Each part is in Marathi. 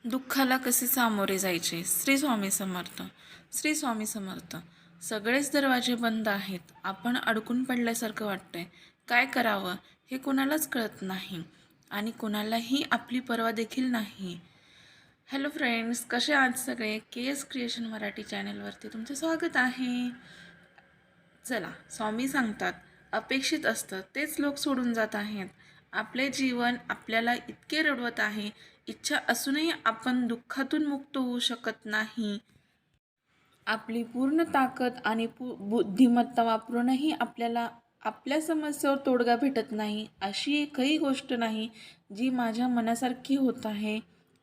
दुःखाला कसे सामोरे जायचे. श्री स्वामी समर्थ. श्री स्वामी समर्थ. सगळेच दरवाजे बंद आहेत. आपण अडकून पडल्यासारखं वाटतंय. काय करावं हे कुणालाच कळत नाही आणि कुणालाही आपली पर्वा देखील नाही. हॅलो फ्रेंड्स, कसे आहात सगळे? KS क्रिएशन मराठी चॅनलवरती तुमचं स्वागत आहे. चला, स्वामी सांगतात, अपेक्षित असतं तेच लोक सोडून जात आहेत. आपले जीवन आपल्याला इतके रडवत आहे. इच्छा असूनही आपण दुःखातून मुक्त होऊ शकत नाही. आपली पूर्ण ताकद आणि बुद्धिमत्ता वापरूनही आपल्याला आपल्या समस्येवर तोडगा भेटत नाही. अशी एकही गोष्ट नाही जी माझ्या मनासारखी होत आहे.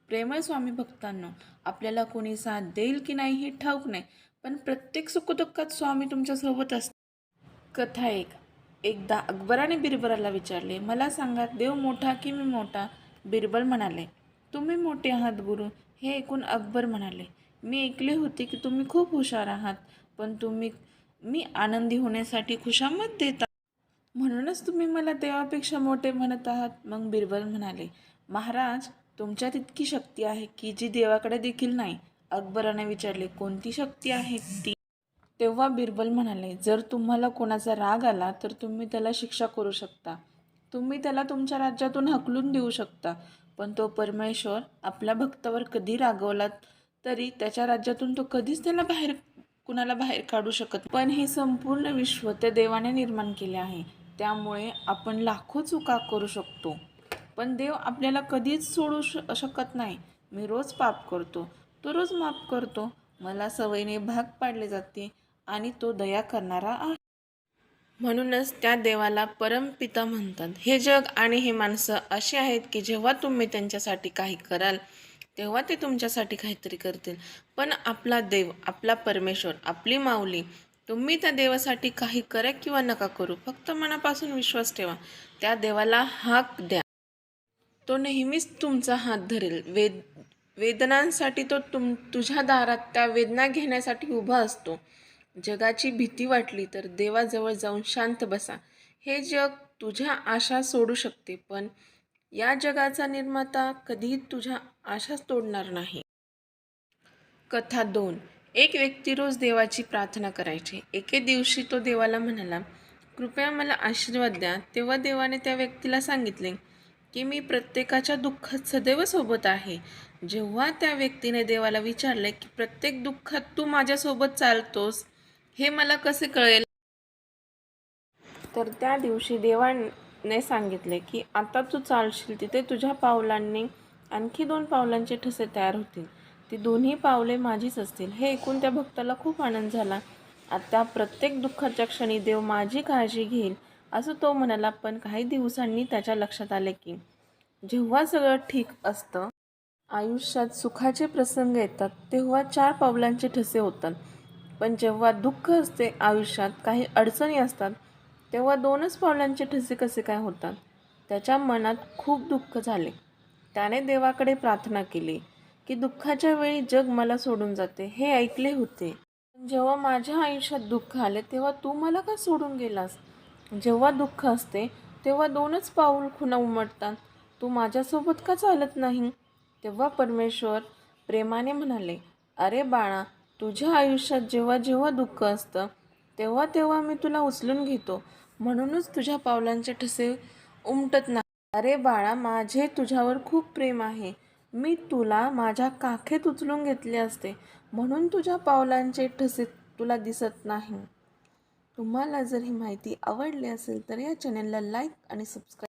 प्रेमळ स्वामी भक्तांनो, आपल्याला कोणी साथ देईल की नाही हे ठाऊक नाही, पण प्रत्येक सुखदुःखात स्वामी तुमच्यासोबत असतात. कथा एक. एकदा अकबराने बिरबलाला विचारले, मला सांगा, देव मोठा की मी मोठा? बिरबल म्हणाले, तुम्ही मोठे आहात गुरु. हे ऐकून अकबर म्हणाले, मी ऐकले होते की तुम्ही खूप हुशार आहात, पण मी आनंदी होण्यासाठी खुशामत देता, म्हणूनच तुम्ही मला देवापेक्षा मोठे म्हणत आहात. मग बिरबल म्हणाले, महाराज, तुमच्यात इतकी शक्ती आहे की जी देवाकडे देखील नाही. अकबराने विचारले, कोणती शक्ती आहे ती? तेव्हा बिरबल म्हणाले, जर तुम्हाला कोणाचा राग आला तर तुम्ही त्याला शिक्षा करू शकता. तुम्ही त्याला तुमच्या राज्यातून हकलून देऊ शकता. पण तो परमेश्वर आपल्या भक्तावर कधी रागवला तरी त्याच्या राज्यातून तो कधीच कुणाला बाहेर काढू शकत. पण हे संपूर्ण विश्व त्या देवाने निर्माण केले आहे. त्यामुळे आपण लाखो चुका करू शकतो, पण देव आपल्याला कधीच सोडू शकत नाही. मी रोज पाप करतो, तो रोज माफ करतो. मला सवयीने भाग पाडले जाते आणि तो दया करणारा आहे. म्हणूनच त्या देवाला परमपिता म्हणतात. हे जग आणि हे माणसं अशी आहेत की जेव्हा तुम्ही त्यांच्यासाठी काही कराल तेव्हा ते तुमच्यासाठी काहीतरी करतील. पण आपला देव, आपला परमेश्वर, आपली माऊली, तुम्ही त्या देवासाठी काही करा किंवा नका करू, फक्त मनापासून विश्वास ठेवा. त्या देवाला हाक द्या, तो नेहमीच तुमचा हात धरेल. वेदनांसाठी तो तुझ्या दारात त्या वेदना घेण्यासाठी उभा असतो. जगाची भीती वाटली तर देवाजवळ जाऊन शांत बसा. हे जग तुझ्या आशा सोडू शकते, पण या जगाचा निर्माता कधीही तुझ्या आशाच तोडणार नाही. कथा 2. एक व्यक्ती रोज देवाची प्रार्थना करायची. एके दिवशी तो देवाला म्हणाला, कृपया मला आशीर्वाद द्या. तेव्हा देवाने त्या व्यक्तीला सांगितले की मी प्रत्येकाच्या दुःखात सदैव सोबत आहे. जेव्हा त्या व्यक्तीने देवाला विचारले की प्रत्येक दुःखात तू माझ्यासोबत चालतोस हे मला कसे कळेल, तर त्या दिवशी देवाने सांगितले की आता तू चालशील तिथे तुझ्या पावलांनी आणखी 2 पावलांचे ठसे तयार होतील. ती दोन्ही पावले माझीच असतील. हे ऐकून त्या भक्ताला खूप आनंद झाला. आता प्रत्येक दुःखाच्या क्षणी देव माझी काळजी घेईल असं तो म्हणाला. पण काही दिवसांनी त्याच्या लक्षात आले की जेव्हा सगळं ठीक असतं, आयुष्यात सुखाचे प्रसंग येतात, तेव्हा 4 पावलांचे ठसे होतात. पण जेव्हा दुःख असते, आयुष्यात काही अडचणी असतात, तेव्हा 2च पावलांचे ठसे कसे काय होतात? त्याच्या मनात खूप दुःख झाले. त्याने देवाकडे प्रार्थना केली की दुःखाच्या वेळी जग मला सोडून जाते हे ऐकले होते, पण जेव्हा माझ्या आयुष्यात दुःख आले तेव्हा तू मला का सोडून गेलास? जेव्हा दुःख असते तेव्हा 2च पाऊल खुणा उमटतात, तू माझ्यासोबत का चालत नाही? तेव्हा परमेश्वर प्रेमाने म्हणाले, अरे बाळा, तुझ्या आयुष्यात जेव्हा जेव्हा दुःख असतं तेव्हा तेव्हा मी तुला उचलून घेतो, म्हणूनच तुझ्या पावलांचे ठसे उमटत नाही. अरे बाळा, माझे तुझ्यावर खूप प्रेम आहे. मी तुला माझ्या काखेत उचलून घेतले असते, म्हणून तुझ्या पावलांचे ठसे तुला दिसत नाही. तुम्हाला जर ही माहिती आवडली असेल तर या चॅनलला लाईक आणि सबस्क्राईब